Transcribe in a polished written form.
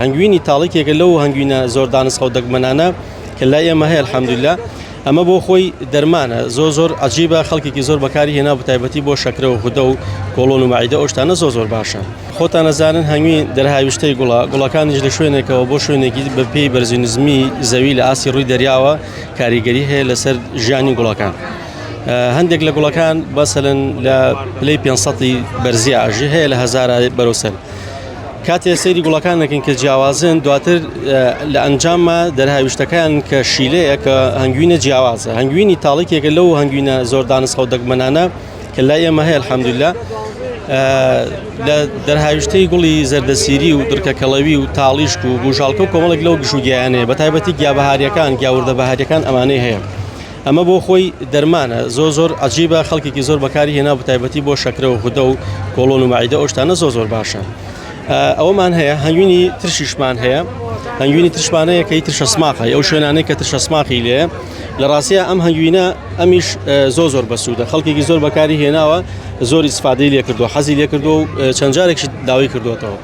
هەنگوینی تاڵێکێکە لەو هەنگوینە زۆر دانسخەو دەگمەنانە کە لای ئێمە هەیە الحەمدوللا ئەمە بۆ خۆی دەرمانە زۆر عەجیبە خەڵکێکی زۆر بەکاری هێنا بە تایبەتی بۆ شەکرە و خودە و کۆڵۆن و مەعیدە ئەو شتانە زۆر باشە. خۆتان ئەزانن هەنگوین دەرهاویشتەی گوڵەکانیش لە شوێنێکەوە بۆ شوێنێکی بە پێی بەرزینزمی زەوی لە ئاسی ڕووی دەریاوە کاریگەری هەیە لەسەر ژیانی گوڵەکان. هەندێک لە گوڵەکان بەسەلەن لە پلەی 500 بەرزی ئاژی هەیە لە هەزارە بەرەوسەر. کاتێ سەیری گوڵەکان دەکەین کە جیاوازن دواتر لە ئەنجامە دەرهاویشتەکان کە شیلەیە کە هەنگوینە جیاوازە. هەنگوینی تاڵێکێکە لەو هەنگوینە زۆر دانسخەو دەگمەنانە کە لای ئێمە هەیە الحەمدوللا لە دەرهاویشتەی گوڵی زەردەسیری و درکەکەڵەوی و تاڵیشک و گوژاڵکە و کۆمەڵێک لەو گشوگیانەیە بە تایبەتی گیابەهاریەکان گیاوردە بەهاریەکان ئەمانەی هەیە. ئەمە بۆ خۆی دەرمانە زۆر عەجیبە خەڵکێکی زۆر بەکاری هێنا بە تایبەتی بۆ شەکرە و خودە و کۆڵۆن و مەعیدە ئەو شتانە زۆر باشە. ئەوەمان هەیە هەنگوینی ترشیشمان هەیە هەنگوینی ترشمانەیە کەی ترشە سماقە ئەو شوێنانەی کە ترشە سماقی لێ لە ڕاستیە ئەم هەنگوینە ئەمیش زۆر بەسوودە خەڵکێکی زۆر بەکاری هێناوە زۆر ئیسفادەی لێ کردووە حەزی لێ کردو و چەند جارێکیش داوای کردوێتەوە.